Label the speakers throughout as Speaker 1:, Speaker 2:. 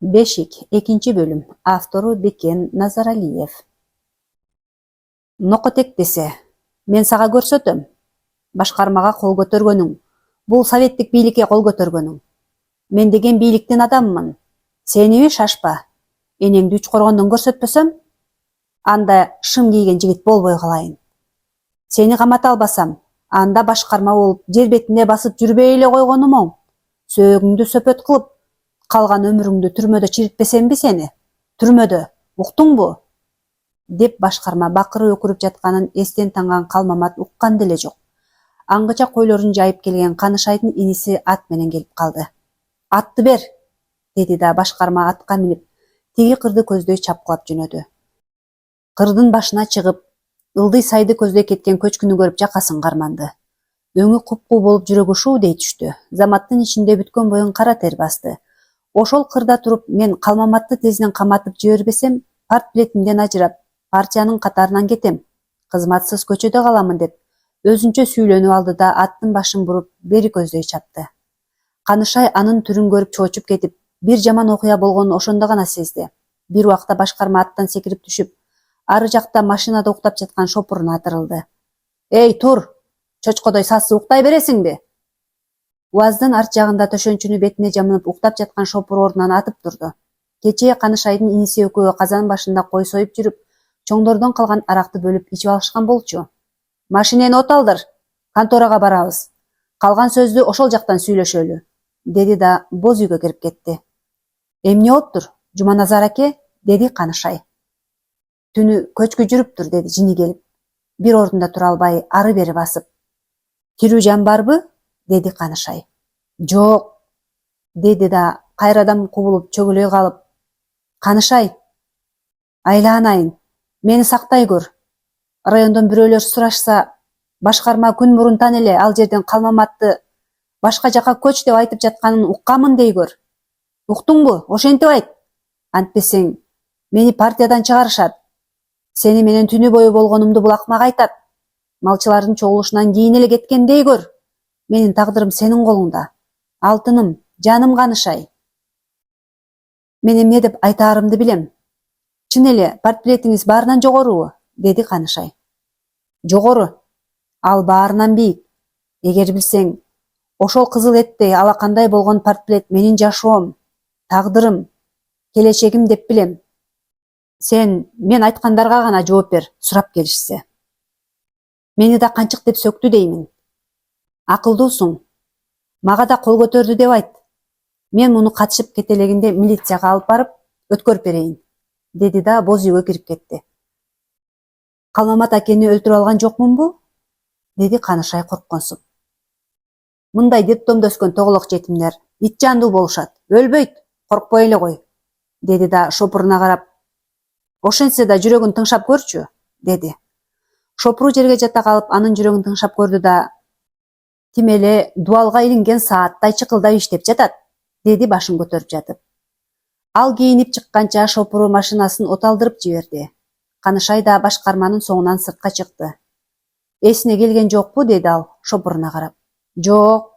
Speaker 1: Бешик, экинчи бөлүм. Автору Бекен Назаралиев. Нокотек десе, мен сага көрсөтөм. Башкармага кол көтөргөнүң, бул советтик бийликке кол көтөргөнүң. Мен деген бийликтин адаммын. Сениби шашпа. Энеңди үч коргондон көрсөтпөсөм, анда шым кийген жигит болбой калайын. Сени камата албасам, анда башкарма болуп жер бетинде басып жүрбөй эле койгонум оң. Сөөгүңдү сөпөт кылып, калган өмүрүңдү түрмөдө чиритпесемби сени? Түрмөдө, уктуңбу? Деп башкарма бакырып өкүрүп жатканын эстен танган Калмамат уккан деле жок. Аңгыча койлорун жайып келген Канышайдын иниси ат менен келип калды. Атты бер, деди да башкарма атка минип, тиги кырды көздөй чапкылап жөнөдү. Кырдын башына чыгып, ылдый сайды көздөй кеткен көчкүнү көрүп жакасын карманды. Өңү купкуу болуп жүрөгү шуудей түштү. Заматтын ичинде бүткөн боюн кара тер басты. Ошол кырда туруп мен Калмаматты тезинен каматып жибербесем, партбилетимден ажырап, партиянын катарынан кетем. Кызматсыз көчөдө каламын деп өзүнчө сүйлөнүп алды да аттын башын буруп бери көздөй чапты. Канышай анын түрүн көрүп чоочуп кетип, бир жаман окуя болгонун ошондо гана сезди. Бир убакта башкарма аттан секирип түшүп, ары жакта машинада уктап жаткан шопуруна атырылды. Эй, тур! Чочкодой сасы уктай бересиңби? УАЗдын арт жагында төшөнчүнү бетине жамылып уктап жаткан шопур ордунан атып турду. Кечээ Канышайдын иниси экөө казан башында кой союп жүрүп, чоңдордон калган аракты бөлүп ичип алышкан болчу. Машинени оталдыр, конторага барабыз. Калган сөздү ошол жактан сүйлөшөлү, деди да боз үйгө кирип кетти. Эмне болуптур, Жуманазар аке? Деди Канышай. Түнү көчкү жүрүптүр, деди жини келип. Бир ордунда тура албай ары бери басып. Тирүү жан барбы? Деди Канышай. Жок, деди да кайрадан кубулуп чөгөлөй калып. Канышай, айланайын, мени сактай көр. Райондон бирөөлөр сурашса, башкарма күн мурунтан эле ал жерден Калмаматты башка жака көч деп айтып жатканын укканмын дей көр. Уктуңбу? Ошентип айт. Антпесең, мени партиядан чыгарышат. Сени менен түнү бою болгонумду бул акмак айтат. Малчылардын чогулушунан кийин эле кеткен дей көр. Менин тагдырым сенин колуңда. Алтыным, жаным Канышай. Мен эмне деп айтаарымды билем. Чын эле партбилетиңиз баарынан жогорубу? Деди Канышай. Жогору. Ал баарынан бийик. Эгер билсең, ошол кызыл эттей алакандай болгон партбилет менин жашоом, тагдырым, келечегим деп билем. Сен мен айткандарга гана жооп бер, сурап келишсе. Мени да канчык деп сөктү деймин. Акылдуусуң. Мага да кол көтөрдү деп айт. Мен муну катышып кетелегинде милицияга алып барып, өткөрүп берейин, деди да боз үйгө кирип кетти. Калмамат акени өлтүрүп алган жокмунбу? Деди Канышай коркконсуп. Мындай детдомдо өскөн тоголок жетимдер ит жандуу болушат, өлбөйт, коркпой эле кой, деди да шопуруна карап. Ошентсе да жүрөгүн тыңшап көрчү, деди. Шопуру жерге жата калып, анын жүрөгүн тыңшап көрдү да, тим эле дубалга илинген сааттай чыкылдап иштеп жатат, деди башын көтөрүп жатып. Ал кийинип чыкканча шопуру машинасын оталдырып жиберди. Канышай да башкарманын соңунан сыртка чыкты. Эсине келген жокпу? Деди ал шопуруна карап. Жок.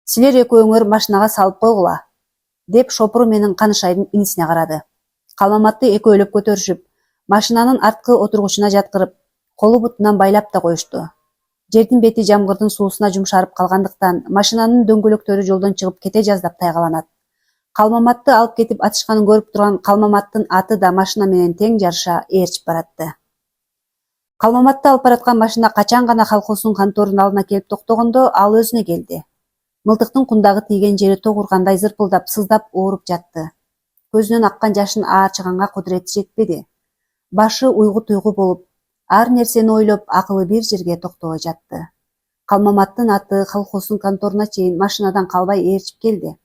Speaker 1: Силер экөөңөр машинага салып койгула, деп шопуру менен Канышайдын инисине карады. Калмаматты экөөлөп көтөрүшүп, машинанын арткы отургучуна жаткырып, колу бутунан байлап да коюшту. Жердин бети жамгырдын суусуна жумшарып калгандыктан машинанын дөңгөлөктөрү жолдон чыгып кете жаздап тайгаланат. Калмаматты алып кетип атышканын көрүп турган Калмаматтын аты да машина менен тең жарыша ээрчип баратты. Калмаматты алып бараткан машина качан гана колхоздун конторунун алдына келип токтогондо ал өзүнө келди. Мылтыктын кундагы тийген жери ток ургандай зырпылдап, сыздап ооруп жатты. Көзүнөн аккан жашын аарчыганга кудурети жетпеди. Башы уйгу-туйгу болуп, ар нерсени ойлоп, акылы бир жерге токтобой жатты. Калмаматтын аты колхоздун конторуна чейин машинадан калбай ээрчип келди.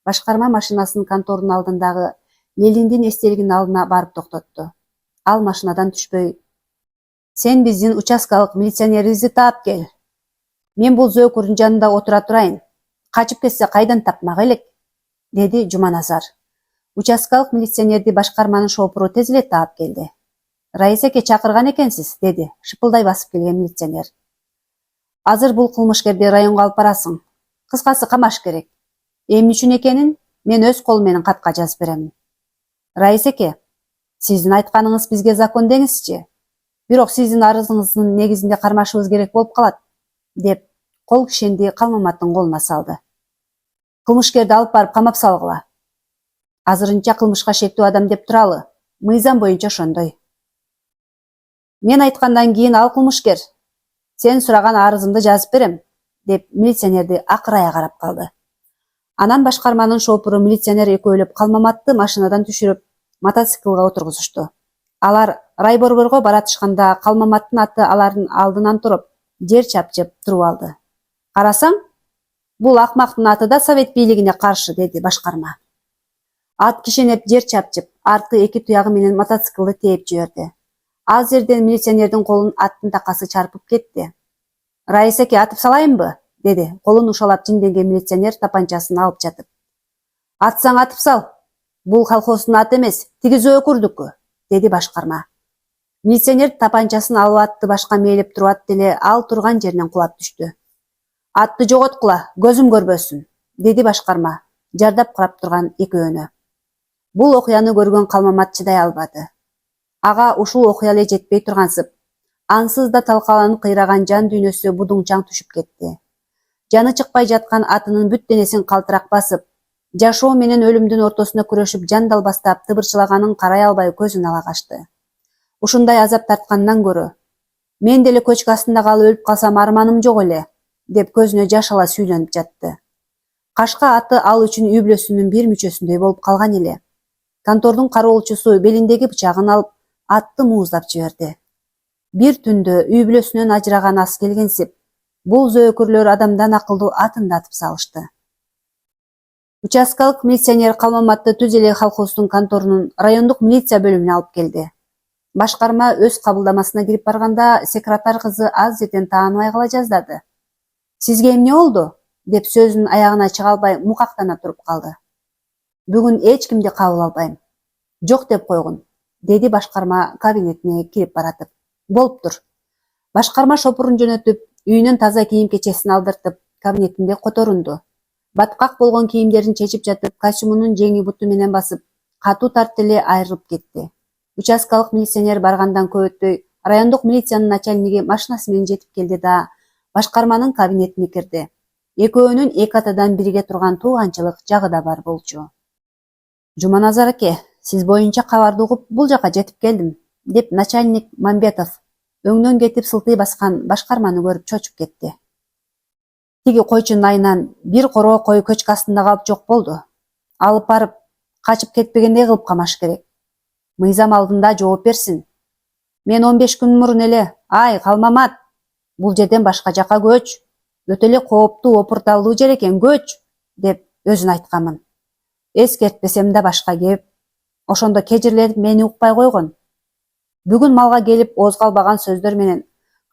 Speaker 1: Башкарма машинасынын конторунун алдындагы Лениндин эстелигинин алдына барып токтотту. Ал машинадан түшпөй, сен биздин участкалык милиционерибизди таап кел. Мен бул зөөкүрдүн жанында отура турайын. Качып кетсе кайдан тапмак элек, деди Жуманазар. Участкалык милиционерди башкарманын шопуру тез эле таап келди. Раиса чакырган экенсиз, деди шыпылдай басып келген милиционер. Азыр бул кылмышкерди районго алып барасың. Кыскасы камаш керек. Эмне үчүн экенин мен өз колум менен катка жазып беремин. Раиса эке, сиздин айтканыңыз бизге закон деңизчи. Бирок сиздин арызыңыздын негизинде кармашыбыз керек болуп калат, деп кол кишенди Калмаматтын колуна салды. Кылмышкерди алып барып камап салгыла. Азырынча кылмышка шектүү адам деп туралы, мыйзам боюнча ошондой. Мен айткандан кийин ал кылмышкер, сен сураган арызымды жазып берем, деп милиционерди акырая карап калды. Анан башкарманын шоопуру милиционер экөөлөп Калмаматты машинадан түшүрүп, мотоциклга отургузушту. Алар райборборго баратышканда Калмаматтын аты алардын алдынан туруп, жер чапчып туруп алды. Карасаң, бул акмактын аты да совет бийлигине каршы, деди башкарма. Ат кишенеп жер чапчып, арты эки туягы менен мотоциклды тээп жиберди. Az жерден милиционердин колун аттын такасы чарпып кетти. Раиса эке, атып салайынбы? Деди. Колун ушалап жинденген милиционер тапанчасын алып жатып. Атсаң атып сал. Бул колхоздун аты эмес, тиги зөөкүрдүкү, деди башкарма. Милиционер тапанчасын алып атты башка мээлеп туруп деле ал турган жеринен кулап түштү. Атты жоготкула, көзүм көрбөсүн, деди башкарма, жардап карап турган экөөнө. Бул окуяны көргөн Калмамат чыдай албады. Ага ушул окуя эле жетпей тургансып, ансыз да талкаланып кыйраган жан дүйнөсү будуңчаң түшүп кетти. Жаны чыкпай жаткан атынын бүт денесин калтырак басып, жашоо менен өлүмдүн ортосуна күрөшүп жан далбастап тыбырчылаганын карай албай көзүн ала качты. Ушундай азап тарткандан көрө, мен деле көчкү астында калып өлүп калсам арманым жок эле, деп көзүнө жаш ала сүйлөнүп жатты. Кашка аты ал үчүн үй бүлөсүнүн бир мүчөсүндөй болуп калган эле. Контордун кароолчусу белиндеги бычагын алып, атты мууздап жиберди. Бир түндө үй бүлөсүнөн ажыраган ас келгенсип, бул зөөкүрлөр адамдан акылдуу атын да атып салышты. Участкалык милиционер Калмаматты Түз эле колхоздун конторунун райондук милиция бөлүмүнө алып келди. Башкарма өз кабылдамасына кирип барганда секретарь кызы аз жерден тааныбай кала жаздады. Сизге эмне болду? Деп сөзүнүн аягына чыга албай мукактана туруп калды. Бүгүн эч кимди кабыл албайм. Жок деп койгун, деди башкарма кабинетине кирип баратып. Болуптур. Башкарма шопурун жөнөтүп, үйүнөн таза кийим кечесин алдыртып, кабинетинде которунду. Баткак болгон кийимдерин чечип жатып, костюмунун жеңи буту менен басып, катуу тартып эле айрылып кетти. Участкалык милиционер баргандан көп өтпөй, райондук милициянын начальниги машинасы менен жетип келди да башкарманын кабинетине кирди. Экөөнүн эки атадан бирге турган тууганчылык жагы да бар болчу. Жуманазар эке, сиз боюнча кабарды угуп бул жака жетип келдим, деп начальник Мамбетов өңнөн кетип сылтый баскан башкарманы көрүп чочуп кетти. Тиги койчунун айынан бир короо кой көчкү астында калып жок болду. Алып барып, качып кетпегендей кылып камаш керек. Мыйзам алдында жооп берсин. Мен 15 күн мурун эле, ай Калмамат, бул жерден башка жака көч, өтө эле кооптуу опурталдуу жер экен, көч, деп өзүн айтканмын. Эскертпесем да башка кеп, ошондо кежирленип мени укпай койгон. Бүгүн малга келип ооз калбаган сөздөр менен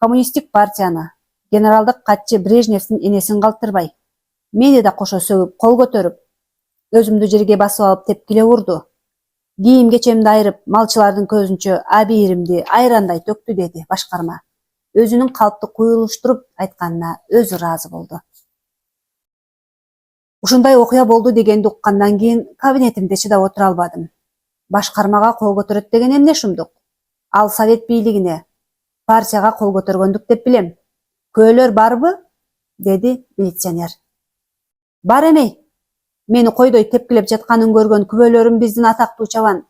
Speaker 1: коммунисттик партияны, генералдык катчы Брежневдин энесин калтырбай, мени да кошо сөгүп, кол көтөрүп, өзүмдү жерге басып алып тепкиле урду. Кийим кечемди айырып, малчылардын көзүнчө абийиримди айрандай төктү, деди башкарма. Өзүнүн калпты куюлуштуруп айтканына өзү ыраазы болду. Ушундай окуя болду дегенди уккандан кийин кабинетимде чыдап отура албадым. Башкармага кол көтөрөт деген эмне шумдук? Ал совет бийлигине, партияга кол көтөргөндүк деп билем. Күбөлөр барбы? Деди милиционер. Бар эмей. Мени койдой тепкилеп жатканын көргөн күбөлөрүм биздин атактуу чабан,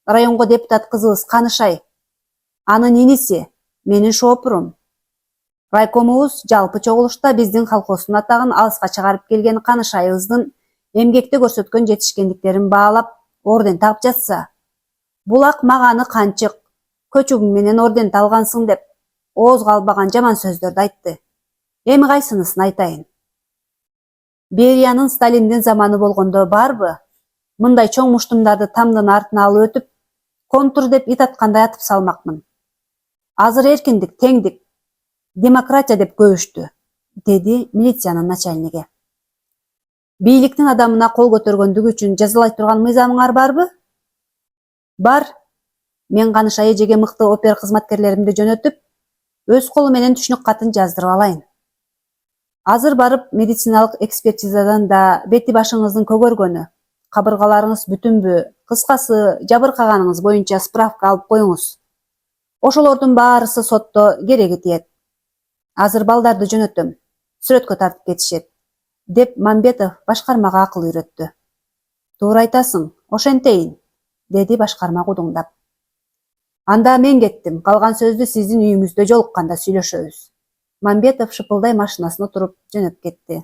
Speaker 1: районго депутат кызыбыз Канышай. Анын иниси, менин шоопурум. Райкомубуз жалпы чогулушта биздин колхоздун атагын алыска чыгарып келген Канышайыбыздын эмгекте көрсөткөн жетишкендиктерин баалап, орден тагып жатса, булак маганы канчык, көчүгүң менен орденти алгансың деп ооз калбаган жаман сөздөрдү айтты. Эми кайсынысын айтайын? Бериянын Сталиндин заманы болгондо барбы? Мындай чоң муштумдарды тамдын артына алып өтүп, контур деп ит аткандай атып салмакмын. Азыр эркиндик, теңдик, демократия деп көбүштү, деди милициянын начальниги. Бийликтин адамына кол көтөргөндүгү үчүн жазалай турган мыйзамыңар барбы? Бар. Мен Канышай эжеге мыкты опер кызматкерлеримди жөнөтүп, өз колу менен түшүнүк катын жаздырып алайын. Азыр барып медициналык экспертизадан да бети башыңыздын көгөргөнү, кабыргаларыңыз бүтүнбү, кыскасы жабыркаганыңыз боюнча справка алып коюңуз. Ошолордун баарысы сотто кереги тиет. Азыр балдарды жөнөтөм, сүрөткө тартып кетишет, деп Мамбетов башкармага акыл үйрөттү. Туура айтасың, ошентейин, деди башкарма кудуңдап. Анда мен кеттим, калган сөздү сиздин үйүңүздө жолукканда сүйлөшөбүз. Мамбетов шыпылдай машинасына туруп жөнөп кетти.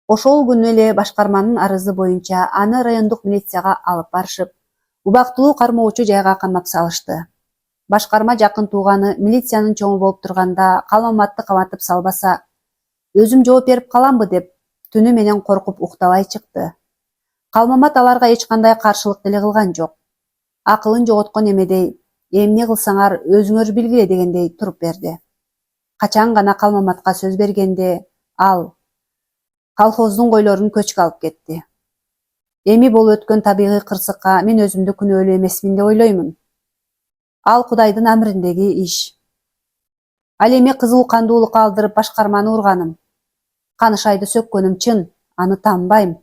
Speaker 1: Ошол күнү эле башкарманын арызы боюнча аны райондук милицияга алып барышып, убактылуу кармоочу жайга камап салышты. Башкарма жакын тууганы милициянын чоңу болуп турганда калмаматты каматып салбаса, өзүм жооп берип каламбы деп түнү менен коркуп уктабай чыкты. Калмамат аларга эч кандай каршылык деле кылган жок. Акылын жоготкон эмедей, эмне кылсаңар өзүңөр билгиле дегендей туруп берди. Качан гана Калмаматка сөз бергенде ал колхоздун койлорун көчкө алып кетти. Эми болуп өткөн табигый кырсыкка мен өзүмдү күнөөлүү эмесмин деп ойлоймун. Ал Кудайдын амриндеги иш. Ал эми кызыл кандуулукка алдырып башкарманы урганым. Канышайды сөккөнүм чын, аны таанбайм.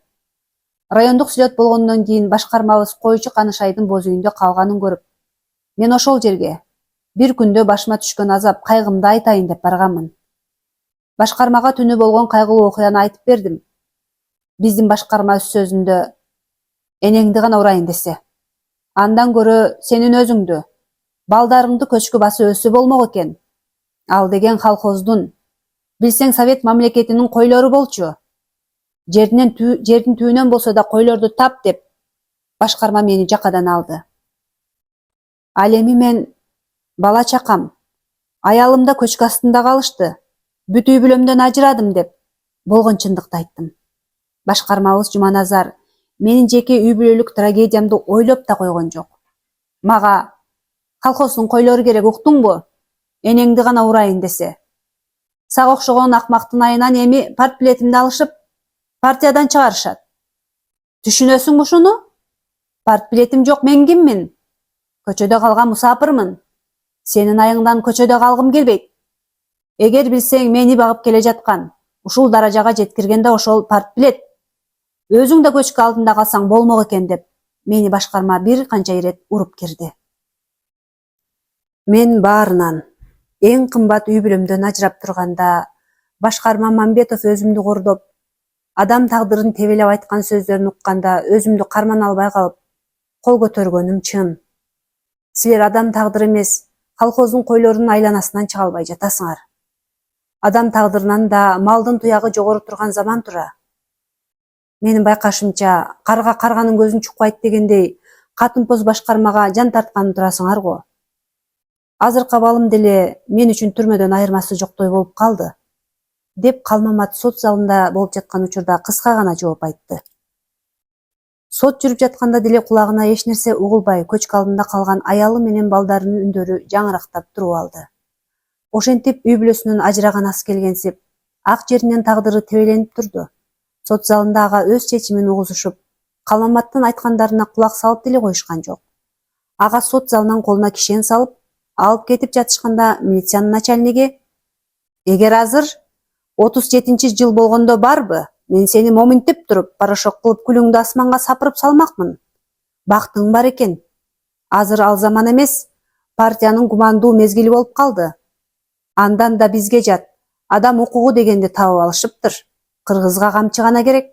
Speaker 1: Райондук сүрөт болгондон кийин башкармабыз койчу Канышайдын боз үйүндө калганын көрүп, мен ошол жерге бир күндө башыма түшкөн азап кайгымды айтайын деп барганмын. Башкармага түнү болгон кайгылуу окуяны айтып бердим. Биздин башкарма өз сөзүндө энеңди гана урайын десе, андан көрө сенин өзүңдү, балдарыңды көчкү басып өссө болмок экен. Ал деген колхоздун, билсең Совет мамлекетинин койлору болчу. Жердин түбүнөн болсо да койлорду тап деп башкарма мени жакадан алды. Ал эми мен бала чакам, аялым да көчкү астында калышты. Бүт үй бүлөмдөн ажырадым деп болгон чындыкты айттым. Башкармабыз Жуманазар менин жеке үй бүлөлүк трагедиямды ойлоп да койгон жок. Мага колхоздун койлору керек, уктуңбу? Энеңди гана урайын десе. Сага окшогон акмактын айынан эми партбилетимди алышып, партиядан чыгарышат. Түшүнөсүңбү ушуну? Партбилетим жок, мен киммин? Көчөдө калган мусапырмын. Сенин айыңдан көчөдө калгым келбейт. Эгер билсең мени багып келе жаткан, ушул даражага жеткирген да ошол партбилет. Өзүң да көчкү алдында калсаң болмок экен деп мени башкарма бир канча ирет уруп кирди. Мен баарынан эң кымбат үй бүлөмдөн ажырап турганда башкарма Мамбетов өзүмдү кордоп, адам тагдырын тебелеп айткан сөздөрүн укканда өзүмдү кармана албай калып, кол көтөргөнүм чын. Силер адам тагдыры эмес, колхоздун койлорунун айланасынан чыга албай жатасыңар. Адам тагдырынан да малдын туягы жогору турган заман тура. Менин байкашымча, карга карганын көзүн чукпайт дегендей, катын-поз башкармага жан тартканы турасыңар го. Азыркы абалым деле мен үчүн түрмөдөн айырмасы жоктой болуп калды, деп Калмамат сот залында болуп жаткан учурда кыска гана жооп айтты. Сот жүрүп жатканда деле кулагына эч нерсе угулбай көчкү алдында калган аялы менен балдарынын үндөрү жаңырактап туруп алды. Ошентип үй бүлөсүнөн ажыраган ас келгенсип, ак жеринен тагдыры тебеленип турду. Сот залында ага өз чечимин угузушуп, Калмаматтын айткандарына кулак салып деле коюшкан жок. Ага сот залынан колуна кишен салып, алып кетип жатышканда милициянын начальниги: "Эгер азыр 37-жыл болгондо барбы, мен сени моминтип туруп, порошок кылып күлүңдү асманга сапырып салмакмын. Бактың бар экен. Азыр ал заман эмес, партиянын кумандуу мезгили болуп калды. Андан да бизге жат, адам укугу дегенди табып алышыптыр. Кыргызга камчы гана керек.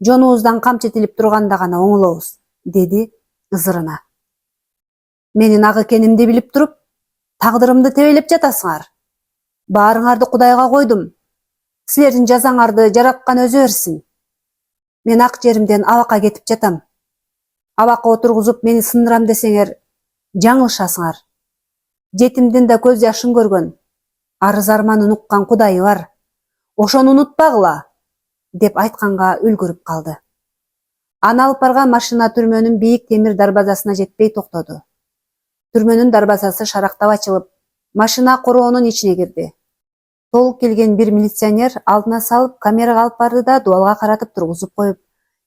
Speaker 1: Жонубуздан камчы тилип турганда гана оңолобуз", деди ызырына. Менин ак экенимди билип туруп, тагдырымды тебелеп жатасыңар. Баарыңарды Кудайга койдум. Силердин жазаңарды жараткан өзү берсин. Мен ак жеримден абакка кетип жатам. Абакка отургузуп мени сындырам десеңер, жаңылышасыңар. Жетимдин да көз жашын көргөн, арыз арманын уккан Кудайы бар. Ошону унутпагыла, деп айтканга үлгүрүп калды. Аны алып барган машина түрмөнүн бийик темир дарбазасына жетпей токтоду. Түрмөнүн дарбазасы шарактап ачылып, машина короонун ичине кирди. Толук келген бир милиционер алдына салып, камерага алып барды да дуалга каратып тургузуп коюп,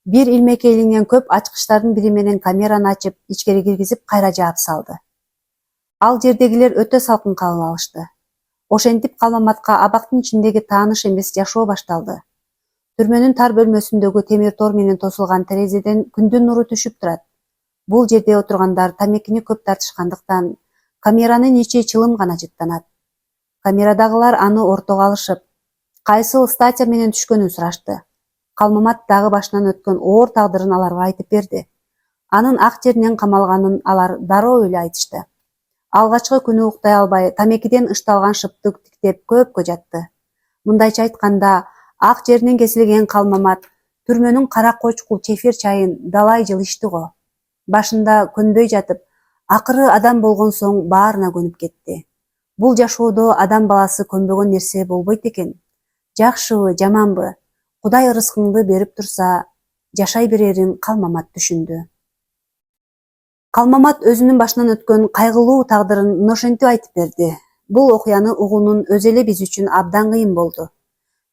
Speaker 1: бир илмекейлиңен көп ачкычтардын бири менен камераны ачып, ичкери киргизип, кайра жаап салды. Ал жердегилер өтө салкын кабыл алышты. Ошентип Калмаматка абактын ичиндеги тааныш эмес жашоо башталды. Түрмөнүн тар бөлмөсүндөгү темир тор менен тосулган терезеден күндүн нуру түшүп турат. Бул жерде отургандар тамекини көп тартышкандыктан камеранын ичи чылым гана жыттанат. Камерадагылар аны ортого алышып, кайсыл статья менен түшкөнүн сурашты. Калмамат дагы башынан өткөн оор тагдырын аларга айтып берди. Анын ак жеринен камалганын алар дароо эле айтышты. Алгачкы күнү уктай албай, тамекиден ышталган шыпты тиктеп көпкө жатты. Мындайча айтканда, ак жеринен кесилген Калмамат түрмөнүн кара кочкул чефир чайын далай жыл ичти го. Башында көнбөй жатып, акыры адам болгон соң баарына көнүп кетти. Бул жашоодо адам баласы көнбөгөн нерсе болбойт экен. Жакшыбы, жаманбы, Кудай ырыскыңды берип турса, жашай берерин Калмамат түшүндү. Калмамат өзүнүн башынан өткөн кайгылуу тагдырын ошентип айтып берди. Бул окуяны угуунун өзү эле биз үчүн абдан кыйын болду.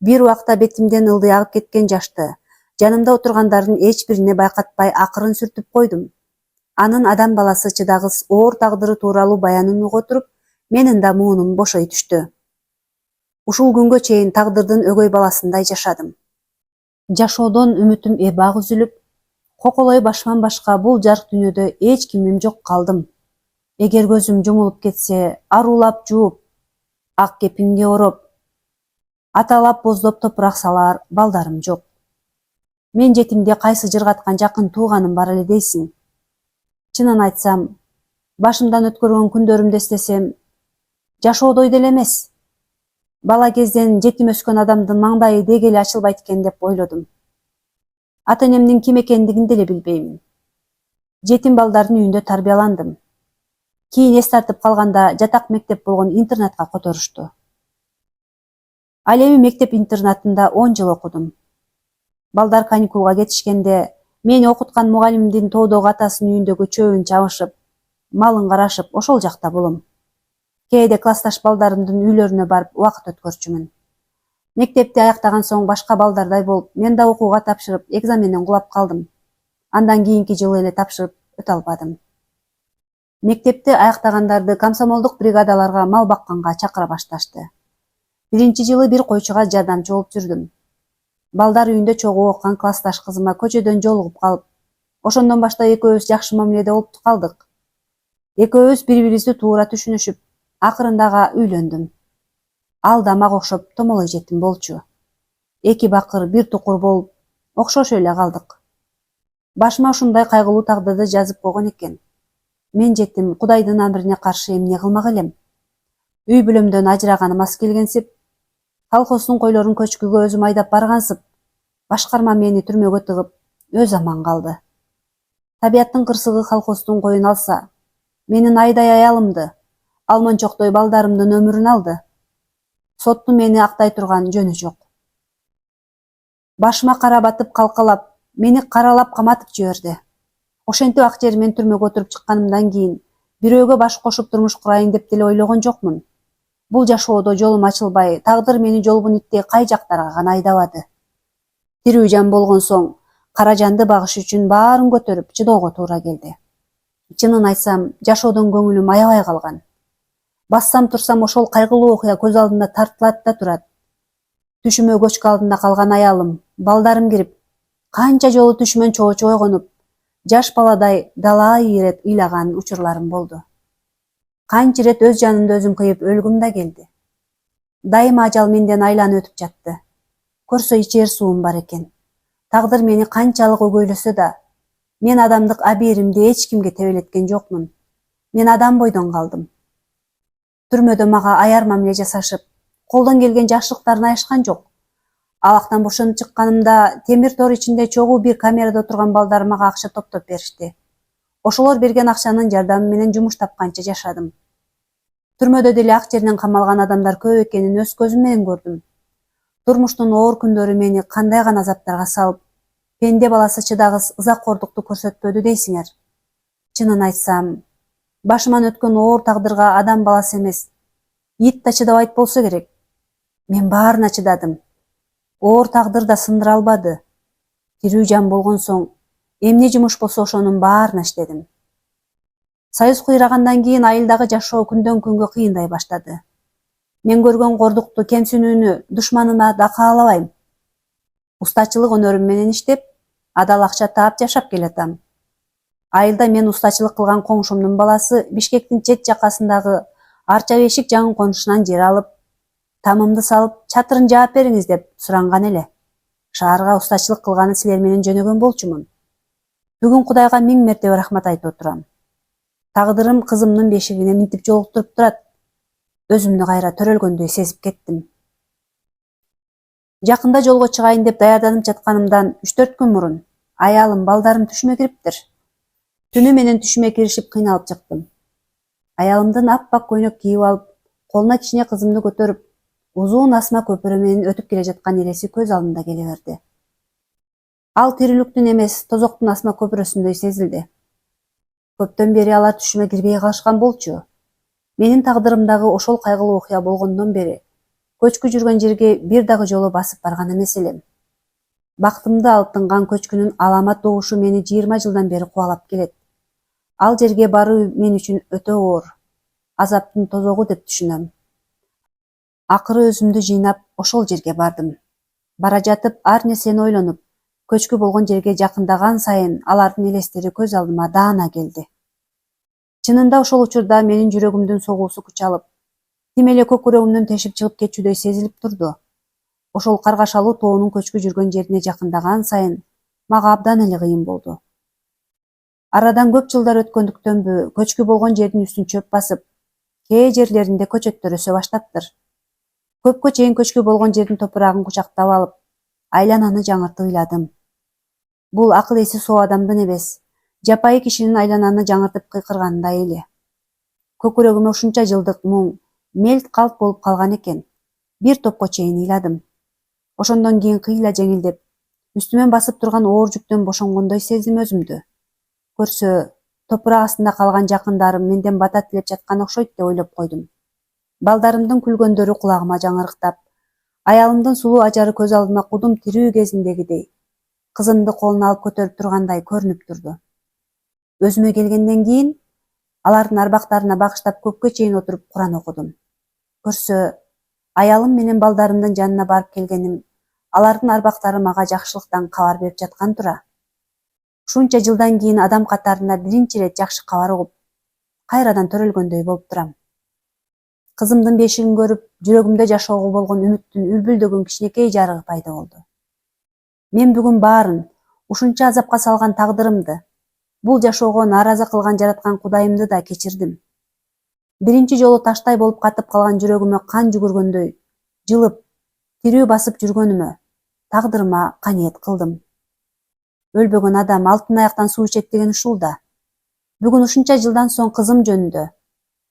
Speaker 1: Бир убакта бетимден ылдый агып кеткен жашты жанымда отургандардын эч бирине байкатпай акырын сүртүп койдум. Анын адам баласы чыдагыс оор тагдыры тууралуу баянын уга туруп, менин да муунум бошой түштү. Ушул күнгө чейин тагдырдын өгөй баласындай жашадым. Жашоодон үмүтүм эбак үзүлүп, коколой башыман башка бул жарык дүйнөдө эч кимим жок калдым. Эгер көзүм жумулуп кетсе, арулап жууп, ак кепинге ороп, аталап боздоп топурак салар балдарым жок. Мен жетимде кайсы жыргаткан жакын тууганым бар эле дейсиң. Чынын айтсам, башымдан өткөргөн күндөрүмдү эстесем, жашоодой деле эмес. Бала кезден жетим өскөн адамдын маңдайы деги эле ачылбайт экен деп ойлодум. Ата-энемдин ким экендигин деле билбеймин. Жетим балдардын үйүндө тарбияландым. Кийин эс тартып калганда жатак мектеп болгон интернатка которушту. Ал эми мектеп-интернатында 10 жыл окудум. Балдар каникулга кетишкенде, мени окуткан мугалимдин тоодогу атасынын үйүндөгү чөбүн чабышып, малын карашып, ошол жакта болом. Кээде классташ балдарымдын үйлөрүнө барып убакыт өткөрчүмүн. Мектепти аяктаган соң башка балдардай болуп, мен да окууга тапшырып, экзаменден кулап калдым. Андан кийинки жылы эле тапшырып өтө албадым. Мектепти аяктагандарды комсомолдук бригадаларга мал бакканга чакыра башташты. Биринчи жылы бир койчуга жардамчы болуп жүрдүм. Балдар үйүндө чогуу окуган классташ кызыма көчөдөн жолугуп калып, ошондон баштап экөөбүз жакшы мамиледе болуп калдык. Экөөбүз бири-бирибизди туура түшүнүшүп, акырында үйлөндүм. Ал да мага окшоп томолой жетим болчу. Эки бакыр бир тукур болуп, окшошо эле калдык. Башыма ушундай кайгылуу тагдырды жазып койгон экен. Мен жетим Кудайдын амрине каршы эмне кылмак элем? Үй бүлөмдөн ажыраганым аз келгенсип, колхоздун койлорун көчкүгө өзүм айдап баргансып, башкарма мени түрмөгө тыгып, өз аман калды. Табияттын кырсыгы колхоздун коюн алса, менин айдай аялымды, алмончоктой балдарымдын өмүрүн алды. Соттун мени актай турган жөнү жок. Башыма кара батып калкалап, мени каралап каматып жиберди. Ошентип ак жеримен түрмөгө отуруп чыкканымдан кийин бирөөгө баш кошуп турмуш курайын деп деле ойлогон жокмун. Бул жашоодо жолум ачылбай, тагдыр мени жолбун иттей кай жактарга гана айдабады. Тирүү жан болгон соң, кара жанды багыш үчүн баарын көтөрүп чыдоого туура келди. Чынын айтсам, жашоодон көңүлүм аябай калган. Бассам турсам ошол кайгылуу окуя көз алдымда тартылат да турат. Түшүмө көчкү алдында калган аялым, балдарым кирип, канча жолу түшүмөн чоочу ойгонуп, жаш баладай далай ирет ыйлаган учурларым болду. Канча ирет өз жанымды өзүм кыйып өлгүм да келди. Дайыма ажал менден айланып өтүп жатты. Көрсө ичер суум бар экен. Тагдыр мени канчалык өгөйлөсө да, мен адамдык абийиримди эч кимге тебелеткен жокмун. Мен адам бойдон калдым. Түрмөдө мага аяр мамиле жасашып, колдон келген жакшылыктарын айышкан жок. Абактан бошонуп чыкканымда темир тор ичинде чогуу бир камерада отурган балдар мага акча топтоп беришти. Ошолор берген акчанын жардамы менен жумуш тапканча жашадым. Түрмөдө деле ак жеринен камалган адамдар көп экенин өз көзүм менен көрдүм. Турмуштун оор күндөрү мени кандай гана азаптарга салып, пенде баласы чыдагыс ызаккордукту көрсөтпөдү дейсиңер. Чынын айтсам, башыман өткөн оор тагдырга адам баласы эмес, ит да чыдабайт болсо керек. Мен баарына чыдадым. Оор тагдыр да сындыра албады. Тирүү жан болгон соң, эмне жумуш болсо ошонун баарына иштедим. Союз кыйрагандан кийин айылдагы жашоо күндөн күнгө кыйындай баштады. Мен көргөн кордукту, кемсинүүнү душманыма да каалабайм. Устачылык өнөрүм менен иштеп, адал акча таап жашап келатам. Айылда мен устачылык кылган коңшумдун баласы Бишкектин чет жакасындагы Арча бешик жаңы конушунан жер алып, тамымды салып, чатырын жаап бериңиз деп суранган эле. Шаарга устачылык кылганы силер менен жөнөгөн болчумун. Бүгүн Кудайга 1000 мертебе рахмат айтып отурам. Тагдырым кызымдын бешигине минтип жолуктуруп турат. Өзүмдү кайра төрөлгөндөй сезип кеттим. Жакында жолго чыгайын деп даярданып жатканымдан 3-4 күн мурун аялым, балдарым түшүмө кириптир. Түнү менен түшүмө киришип кыйналып чыктым. Аялымдын аппак көйнөк кийип алып, колуна кичине кызымды көтөрүп, узун асма көпүрө менен өтүп келе жаткан элеси көз алдымда келе берди. Ал тирүүлүктүн эмес, тозоктун асма көпүрөсүндөй сезилди. Көптөн бери алар түшүмө кирбей калышкан болчу. Менин тагдырымдагы ошол кайгылуу окуя болгондон бери көчкү жүргөн жерге бир дагы жолу басып барган эмес элем. Бактымды алып тынган көчкүнүн аламат добушу мени 20 жылдан бери кубалап келет. Ал жерге баруу мен үчүн өтө оор, азаптын тозогу деп түшүнөм. Акыры өзүмдү жыйнап ошол жерге бардым. Бара жатып ар нерсени ойлонуп, көчкү болгон жерге жакындаган сайын алардын элестери көз алдыма даана келди. Чынында ошол учурда менин жүрөгүмдүн согуусу күч алып, тим эле көкүрөгүмдөн тешип чыгып кетчүдөй сезилип турду. Ошол каргашалуу тоонун көчкү жүргөн жерине жакындаган сайын мага абдан эле кыйын болду. Арадан көп жылдар өткөндүктөнбү, көчкү болгон жердин үстүн чөп басып, кээ жерлеринде көчөттөр өсө баштаптыр. Көпкө чейин көчкү болгон жердин топурагын кучактап алып, айлананы жаңыртып ыйладым. Бул акыл эси соо адамдын эмес, жапайы кишинин айлананы жаңыртып кыйкыргандай эле. Көкүрөгүмө ушунча жылдык муң мелт калт болуп калган экен. Бир топко чейин ыйладым. Ошондон кийин кыйла жеңилдеп, үстүмөн басып турган оор жүктөн бошонгондой сездим өзүмдү. Көрсө, топурак астында калган жакындарым менден бата тилеп жаткан окшойт деп ойлоп койдум. Балдарымдын күлгөндөрү кулагыма жаңырыктап, аялымдын сулуу ажары көз алдыма кудум тирүү кезиндегидей, кызымды колуна алып көтөрүп тургандай көрүнүп турду. Өзүмө келгенден кийин алардын арбактарына багыштап көпкө чейин отуруп Куран окудум. Көрсө, аялым менен балдарымдын жанына барып келгеним, алардын арбактары мага жакшылыктан кабар берип жаткан тура. Ушунча жылдан кийин адам катарында биринчи ирет жакшы кабар угуп, кайрадан төрөлгөндөй болуп турам. Кызымдын бешигин көрүп, жүрөгүмдө жашоого болгон үмүттүн үлбүлдөгөн кичинекей жарыгы пайда болду. Мен бүгүн баарын, ушунча азапка салган тагдырымды, бул жашоого нааразы кылган жараткан Кудайымды да кечирдим. Биринчи жолу таштай болуп катып калган жүрөгүмө кан жүгүргөндөй, жылып, тирүү басып жүргөнүмө, тагдырыма каниет кылдым. Өлбөгөн адам алтын аяктан суу ичет деген ушул да. Бүгүн ушунча жылдан соң кызым жөнүндө,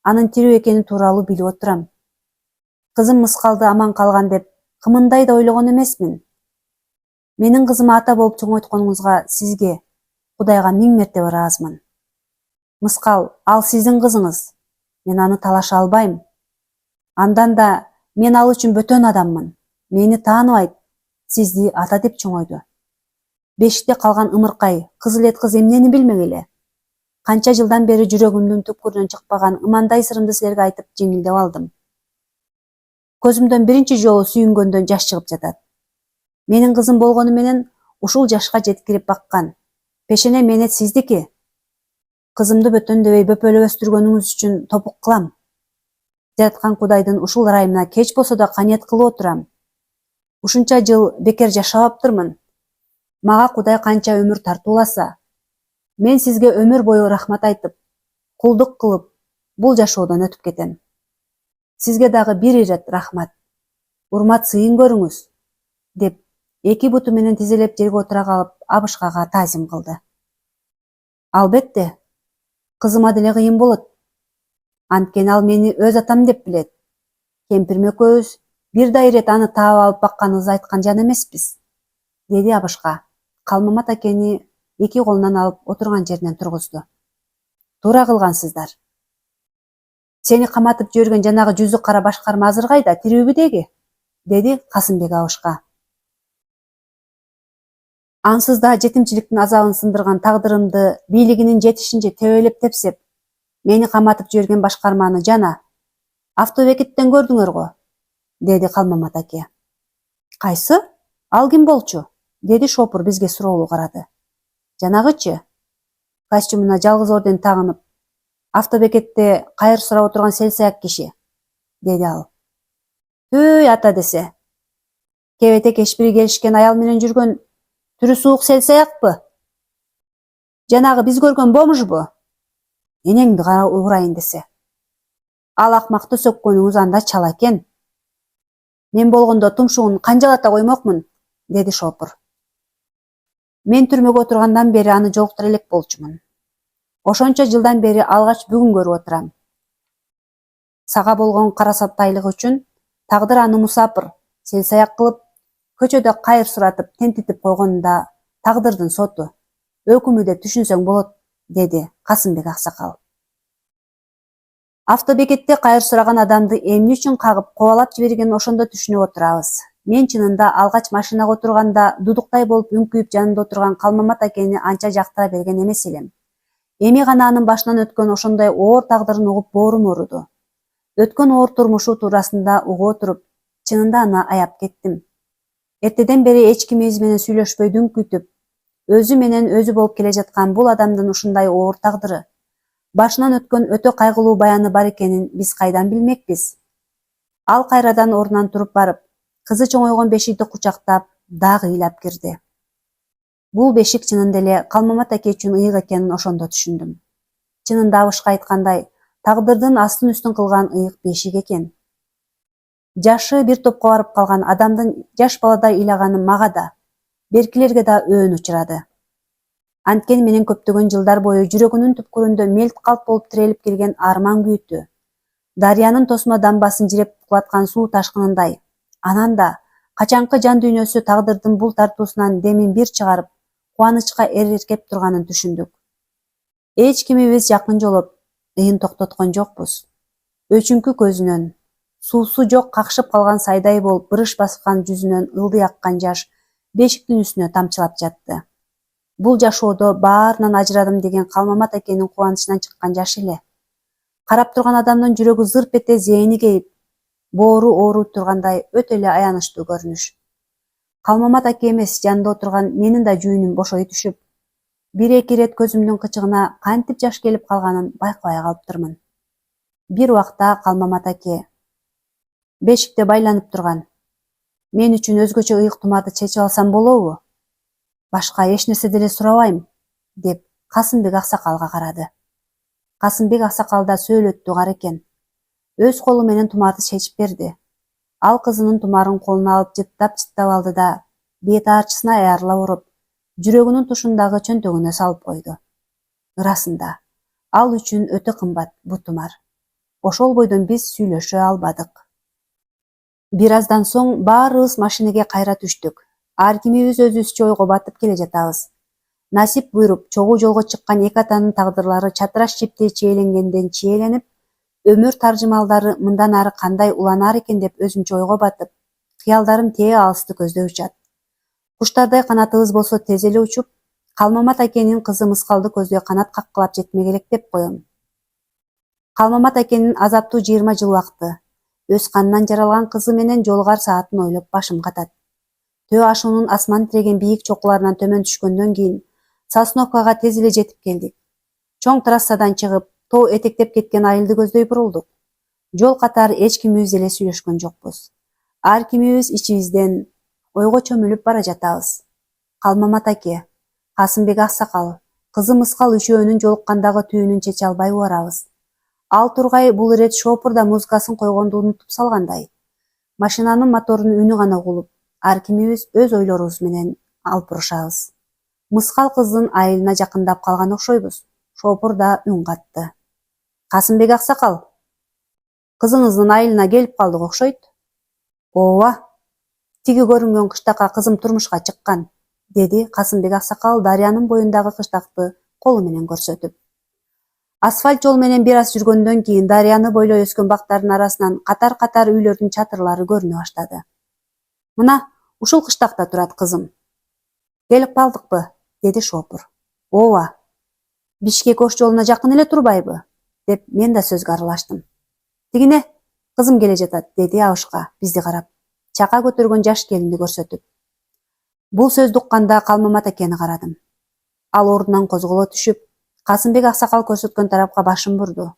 Speaker 1: анын тирүү экени тууралуу билип отурам. Кызым Мыскалды аман калган деп кымындай да ойлогон эмесмин. Менин кызыма ата болуп чоңойтконуңузга сизге, Кудайга 1000 мертебе ыраазымын. Мыскал, ал сиздин кызыңыз. Мен аны талаша албайм. Андан да мен ал үчүн бөтөн адаммын. Мени тааныбайт, сизди ата деп чоңойду. Бешикте калган ымыркай, кызыл эт кыз эмнени билмек эле. Канча жылдан бери жүрөгүмдүн түпкүрүнөн чыкпаган ымандай сырымды силерге айтып жеңилдеп алдым. Көзүмдөн биринчи жолу сүйүнгөндөн жаш чыгып жатат. Менин кызым болгону менен ушул жашка жеткирип баккан. Пешене менет сиздики. Кызымды бөтөндөбөй бөпөлөп өстүргөнүңүз үчүн топук кылам. Жараткан Кудайдын ушул ырайымына кеч болсо да каниет кылып отурам. Ушунча жыл бекер жашабаптырмын. Мага Кудай канча өмүр тартууласа, мен сизге өмүр бою рахмат айтып, кулдук кылып, бул жашоодон өтүп кетем. Сизге дагы бир ирет рахмат. Урмат сыйын көрүңүз, деп эки буту менен тизелеп жерге отура калып, Абышкага таазим кылды. Албетте, кызыма деле кыйын болот. Анткени ал мени өз атам деп билет. Кемпирим экөөбүз бир да ирет аны таап алып бакканыбызды айткан жан эмеспиз, деди Абышка. Калмамат акени эки колунан алып отурган жеринен тургузду. Туура кылгансыздар. Сени каматып жиберген жанагы жүзү кара башкарма азыр кайда, тирүүбү деги? Деди Касымбек Абышка. Ансыз да жетимчиликтин азабын сындырган тагдырымды бийлигинин жетишинче тебелеп тепсеп, мени каматып жиберген башкарманы жана автобекеттен көрдүңөр го, деди Калмамат аке. Кайсы? Ал ким болчу? деди Шопур бизге суроолуу карады. Жанагычы? Костюмуна жалгыз орден тагынып, автобекетте кайыр сурап отурган селсаяк киши, деди ал. Түй ата десе. Кебете кешпири келишкен аял менен жүргөн түрү суук селсаякпы? Жанагы биз көргөн бомжбу? Энеңди урайын десе. Ал акмакты сөккөнүңүз анда чала экен. Мен болгондо тумшугун канжалата коймокмун, деди Шопур. Мен түрмөгө отургандан бери аны жолуктура элек болчумун. Ошончо жылдан бери алгач бүгүн көрүп отурам. Сага болгон карасаттайлыгы үчүн тагдыр аны мусапыр, селсаяк кылып, көчөдө кайыр суратып, тентитип койгонунда тагдырдын соту, өкүмү деп түшүнсөң болот, деди Касымбек аксакал. Автобекетте кайыр сураган адамды эмне үчүн кагып, кубалап жибергенин ошондо түшүнүп отурабыз. Мен чынында алгач машинага отурганда дудуктай болуп үңкүйүп жанымда отурган Калмамат акени анча жактыра берген эмес элем. Эми гана анын башынан өткөн ошондой оор тагдырын угуп боорум ооруду. Өткөн оор турмушу туурасында угуп отуруп, чынында аны аяп кеттим. Эртеден бери эч кимибиз менен сүйлөшпөй дүңкүйтүп, өзү менен өзү болуп келе жаткан бул адамдын ушундай оор тагдыры, башынан өткөн өтө кайгылуу баяны бар экенин биз кайдан билмекпиз? Ал кайрадан ордунан туруп барып, кызы чоңойгон бешикти кучактап, дагы ыйлап кирди. Бул бешик чынында эле Калмамат аке үчүн ыйык экенин ошондо түшүндүм. Чынында абышка айткандай, тагдырдын астын үстүн кылган ыйык бешик экен. Жашы бир топко барып калган адамдын жаш баладай ыйлаганы мага да, беркилерге да өөн учурады. Анткени менен көптөгөн жылдар бою жүрөгүнүн түпкүрүндө мелт калт болуп тирелип келген арман күйүтү, дарыянын тосмо дамбасын жиреп кулаткан суу ташкынындай, анан да качанкы жан дүйнөсү тагдырдын бул тартуусунан демин бир чыгарып, кубанычка эркеп турганын түшүндүк. Эч кимибиз жакын жолоп, ыйын токтоткон жокпуз. Өчүңкү көзүнөн, суусу жок какшып калган сайдай болуп бырыш баскан жүзүнөн ылдый аккан жаш бешиктин үстүнө тамчылап жатты. Бул жашоодо баарынан ажырадым деген Калмамат акенин кубанычынан чыккан жаш эле. Карап турган адамдын жүрөгү зырп эте зээни кейип, боору ооруп тургандай өтө эле аянычтуу көрүнүш. Калмамат аке эмес, жанында отурган менин да жүйүнүм бошой түшүп, бир-эки ирет көзүмдүн кычыгына кантип жаш келип калганын байкабай калыптырмын. Бир убакта Калмамат аке бешикте байланып турган. Мен үчүн өзгөчө ыйык тумарды чечип алсам болобу? Башка эч нерсе деле сурабайм, деп Касымбек аксакалга карады. Касымбек аксакал да сөөлөттүү кара экен. Өз колу менен тумарды чечип берди. Ал кызынын тумарын колуна алып жыттап алды да, бет аарчысына аярыла уруп, жүрөгүнүн тушундагы чөнтөгүнө салып койду. Ырасында, ал үчүн өтө кымбат бу тумар. Ошол бойдон биз сүйлөшө албадык. Бир аздан соң баарыбыз машинеге кайра түштүк. Ар кимибиз өзүбүзчө ойго батып келе жатабыз. Насип буйруп, чогуу жолго чыккан эки атанын тагдырлары чатыраш жиптей чиеленгенден чиеленип, өмүр таржымалдары мындан ары кандай уланар экен деп өзүмчө ойго батып, кыялдарым тээ алысты көздөй учат. Куштардай канатыбыз болсо тез эле учуп, Калмамат акенин кызы Мыскалды көздөй канат каккылап жетмек элек деп коем. Калмамат акенин азаптуу 20 жыл убакты, өз канынан жаралган кызы менен жолугар саатын ойлоп башым катат. Төө ашуунун асман тиреген бийик чокуларынан төмөн түшкөндөн кийин Сосновкага тез эле жетип келдик. Чоң трассадан чыгып, тоо этектеп кеткен айылды көздөй бурулдук. Жол катары эч кимибиз деле сүйлөшкөн жокпуз. Ар кимибиз ичибизден ойго чөмүлүп бара жатабыз. Калмамат аке, Касымбек аксакал, кызы Мыскал үчөөнүн жолуккандагы түйүнүн чече албай барабыз. Ал тургай бул ирет Шопурда музыкасын койгонду унутуп салгандай. Машинанын моторунун үнү гана угулуп, ар кимибиз өз ойлорубуз менен алпурушабыз. Мыскал кыздын айылына жакындап калган окшойбуз. Шопур да үн катты. Касымбек аксакал, кызыңыздын айылына келип калдык окшойт. Ооба, тиги көрүнгөн кыштакка кызым турмушка чыккан, деди Касымбек аксакал дарыянын боюндагы кыштакты колу менен көрсөтүп. Асфальт жол менен бир аз жүргөндөн кийин дарыяны бойлой өскөн бактардын арасынан катар-катар үйлөрдүн чатырлары көрүнө баштады. Мына, ушул кыштакта турат кызым. Келип калдыкпы, деди Шопур. Ооба. Бишкек Ош жолуна жакын эле турбайбы? Деп мен да сөзгө аралаштым. Тигине, кызым келе жатат, деди абышка бизди карап, чака көтөргөн жаш келинди көрсөтүп. Бул сөздү укканда Калмамат экени карадым. Ал ордунан козголо түшүп, Касымбек аксакал көрсөткөн тарапка башын бурду.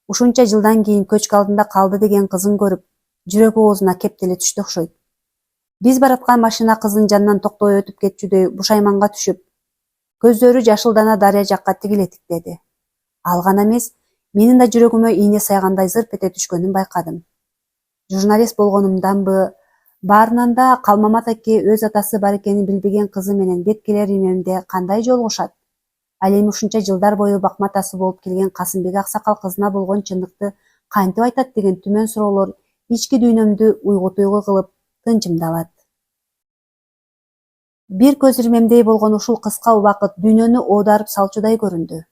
Speaker 1: Ушунча жылдан кийин көчкү алдында калды деген кызын көрүп, жүрөгү оозуна кептеле түштү окшойт. Биз бараткан машина кыздын жанынан токтой өтүп кетчүдөй бушайманга түшүп, көздөрү жашылдана дарыя жакка тигиле тиктеди. Ал гана эмес, менин да жүрөгүмө ийне сайгандай зырп эте түшкөнүн байкадым. Журналист болгонумданбы, баарынан да Калмамат аке өз атасы бар экенин билбеген кызы менен бет келер имемде кандай жолугушат? Ал эми ушунча жылдар бою бакма атасы болуп келген Касымбек аксакал кызына болгон чындыкты кантип айтат деген түмөн суроолор ички дүйнөмдү уйгу-туйгу кылып тынчымды алат. Бир көз ирмемдей болгон ушул кыска убакыт дүйнөнү оодарып салчудай көрүндү.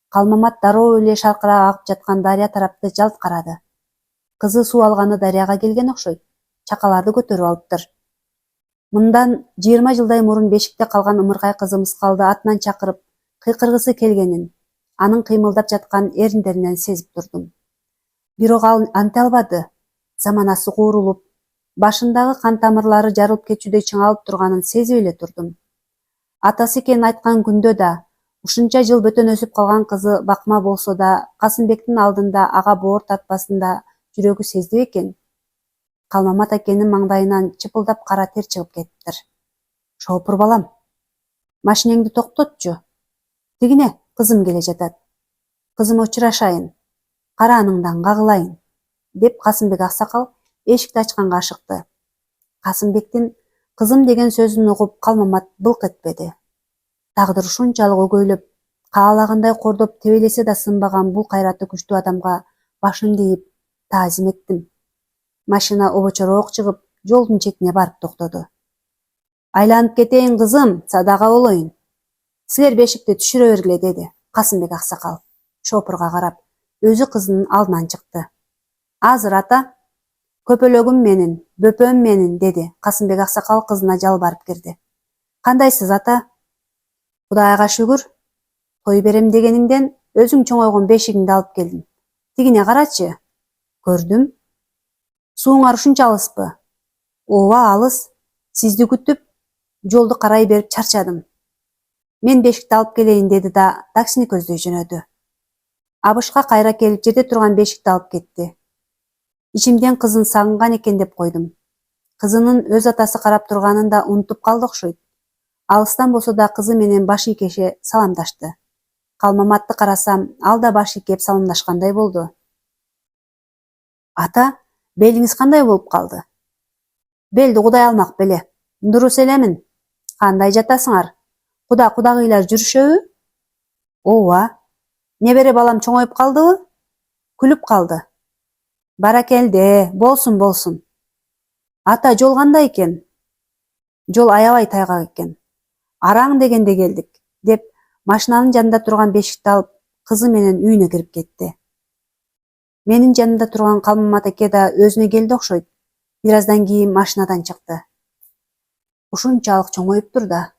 Speaker 1: Калмамат дароо эле шаркырап агып жаткан дарыя тарапты жалт карады. Кызы суу алганы дарыяга келген окшойт. Чакаларды көтөрүп алыптыр. Мындан 20 жылдай мурун бешикте калган ымыркай кызы Мыскалды атынан чакырып, кыйкыргысы келгенин, анын кыймылдап жаткан эриндеринен сезип турдум. Бирок ал анте албады. Заманасы куурулуп, башындагы кан тамырлары жарылып кетчүдөй чыңалып турганын сезип эле турдум. Атасы экенин айткан күндө да, ушунча жыл бөтөн өсүп калган кызы бакма болсо да, Касымбектин алдында ага боор тартпасын да жүрөгү сезди экен. Калмамат акенин маңдайынан чыпылдап кара тер чыгып кетиптир. Шопур балам, машинеңди токтотчу. Тигине кызым келе жатат. Кызым учурашайын. Карааныңдан кагылайын, деп Касымбек аксакал эшикти ачканга ашыкты. Касымбектин кызым деген сөзүн угуп Калмамат былк этпеди. Тагдыр ушунчалык өгөйлөп, каалагандай кордоп тебелесе да сынбаган бул кайраты күчтүү адамга башымды ийип таазим эттим. Машина обочороок чыгып, жолдун четине барып токтоду. Айланып кетейин кызым, садака болоюн. Силер бешикти түшүрө бергиле, деди Касымбек аксакал. Шопурга карап, өзү кызынын алдынан чыкты. Азыр ата, көпөлөгүм менин, бөпөм менин, деди Касымбек аксакал кызына жалбарып кирди. Кандайсыз ата? Кудайга шүгүр. Той берем дегениңден өзүң чоңойгон бешигиңди алып келдим. Тигине карачы. Көрдүм. Сууңар ушунча алыспы? Ооба, алыс. Сизди күтүп, жолду карай берип чарчадым. Мен бешикти алып келейин, деди да таксини көздөй жөнөдү. Абышка кайра келип жерде турган бешикти алып кетти. Ичимден кызын сагынган экен деп койдум. Кызынын өз атасы карап турганын да унутуп калды окшойт. Алыстан болсо да кызы менен баш ийкеше саламдашты. Калмаматты карасам, ал да баш ийкеп саламдашкандай болду. Ата, белиңиз кандай болуп калды? Белди Кудай алмак беле. Дурус элемин. Кандай жатасыңар? Кудагыйлар жүрүшөбү? Ооба. Небере балам чоңоюп калдыбы? Күлүп калды. Баракелде, болсун. Ата, жол кандай экен? Жол аябай тайгак экен. Араң дегенде келдик, деп машинанын жанында турган бешикти алып, кызы менен үйүнө кирип кетти. Менин жанымда турган Калмамат аке да өзүнө келди окшойт. Бир аздан кийин машинадан чыкты. Ушунчалык чоңоюптур да.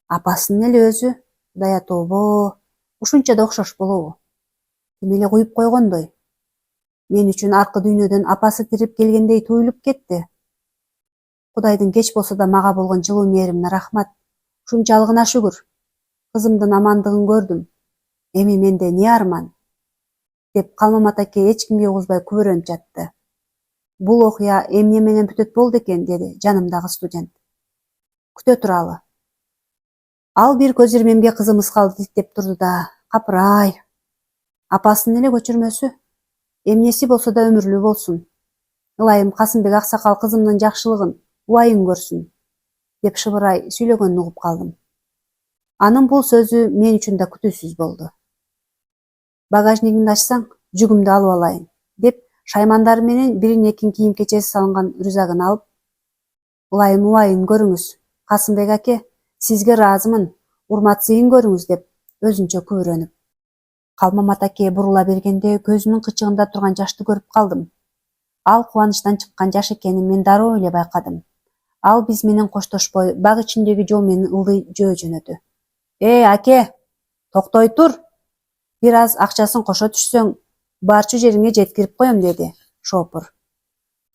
Speaker 1: Апасынын эле өзү, Кудая тобо, ушунча да окшош болобу? Тим эле куюп койгондой. Мен үчүн аркы дүйнөдөн апасы тирип келгендей туюлуп кетти. Кудайдын кеч болсо да мага болгон жылуу мээримине рахмат. Ушунчалыгына шүгүр. Кызымдын амандыгын көрдүм. Эми менде не арман? Деп Калмамат аке эч кимге угузбай күбөрөнүп жатты. Бул окуя эмне менен бүтөт болду экен, деди жанымдагы студент. Күтө туралы. Ал бир көз ирмемге кызы Мыскалды титтеп турду да, капырай. Апасынын эле көчүрмөсү. Эмнеси болсо да өмүрлүү болсун. Ылайым Касымбек аксакал кызымдын жакшылыгын, убайын көрсүн, деп шыбырай сүйлөгөнүн угуп калдым. Анын бул сөзү мен үчүн да күтүүсүз болду. Багажнигиңди ачсаң, жүгүмдү алып алайын, деп шаймандары менен бирин экин кийим кечеси салынган рюкзагын алып, ылайым убайын көрүңүз, Касымбек аке, сизге ыраазымын, урматсыйын көрүңүз, деп өзүнчө күбөрөнүп. Калмамат аке бурула бергенде көзүнүн кычыгында турган жашты көрүп калдым. Ал кубанычтан чыккан жаш экенин мен дароо эле байкадым. Ал биз менен коштошпой, бак ичиндеги жол менен ылдый жөө жөнөдү. Аке, токтой тур. Бир аз акчасын кошо түшсөң, барчу жериңе жеткирип коем, деди Шопур.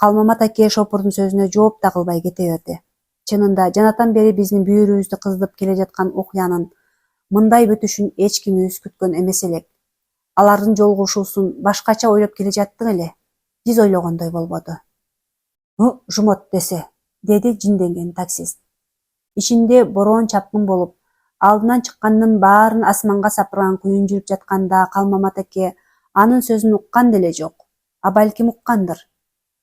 Speaker 1: Калмамат аке Шопурдун сөзүнө жооп да кылбай кете берди. Чынында жанатан бери биздин бүйүрүбүздү кыздырып келе жаткан окуянын мындай бүтүшүн эч кимибиз күткөн эмес элек. Алардын жолугушуусун башкача ойлоп келе жаттык эле. Биз ойлогондой болбоду. Жумот десе, деди жинденген таксист. Ичинде бороон чапкын болуп, алдынан чыккандын баарын асманга сапырган күйүн жүрүп жатканда Калмамат эке анын сөзүн уккан деле жок. А балким уккандыр.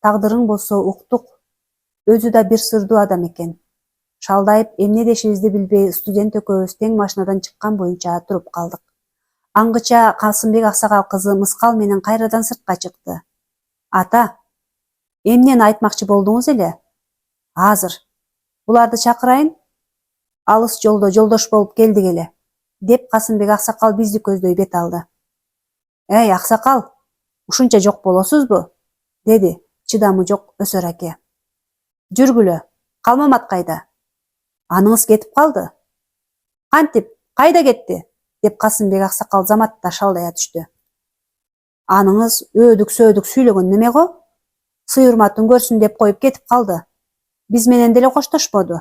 Speaker 1: Тагдырың болсо уктук. Өзү да бир сырдуу адам экен. Шалдайып эмне дешибизди билбей студент экөөбүз тең машинадан чыккан боюнча туруп калдык. Аңгыча Касымбек аксакал кызы Мыскал менен кайрадан сыртка чыкты. Ата, эмнени айтмакчы болдуңуз эле? Азыр. Буларды чакырайын? Алыс жолдо жолдош болуп келдик эле, деп Касымбек аксакал бизди көздөй бет алды. Эй, аксакал, ушунча жок болосузбу? Деди чыдамы жок Өсөр аке. Жүргүлө, Калмамат кайда? Аныңыз кетип калды. Кантип, кайда кетти? Деп Касымбек аксакал заматта шалдая түштү. Аныңыз өөдүк-сөөдүк сүйлөгөн неме го? Сый-урматын көрсүн деп коюп кетип калды. Биз менен деле коштошподу.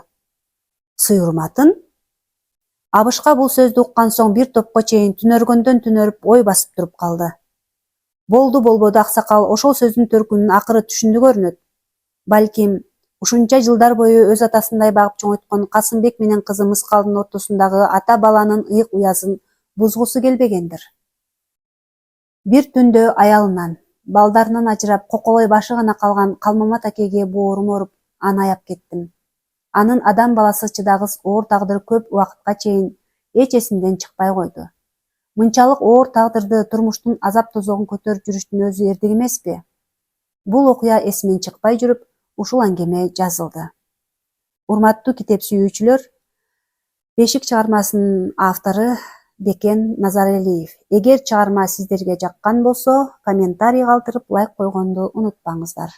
Speaker 1: Сый-урматын? Абышка бул сөздү уккан соң бир топко чейин түнөргөндөн түнөрүп ой басып туруп калды. Болду аксакал ошол сөздүн төркүнүн акыры түшүндү көрүнөт. Балким ушунча жылдар бою өз атасындай багып чоңойткон Касымбек менен кызы Мыскалдын ортосундагы ата баланын ыйык уязын бузгусу келбегендир. Бир түндө аялынан, балдарынан ажырап коколой башы гана калган Калмамат акеге боорум оруп, аны аяп кеттим. Анын адам баласы чыдагыс оор тагдыры көп убакытка чейин эч эсимден чыкпай койду. Мынчалык оор тагдырды турмуштун азап тозогун көтөрүп жүрүштүн өзү эрдик эмеспи? Бул окуя эсимен чыкпай жүрүп, ушул аңгеме жазылды. Урматтуу китеп сүйүүчүлөр, Бешик чыгармасынын автору Бекен Назаралиев. Эгер чыгарма сиздерге жаккан болсо, комментарий калтырып, лайк койгонду унутпаңыздар.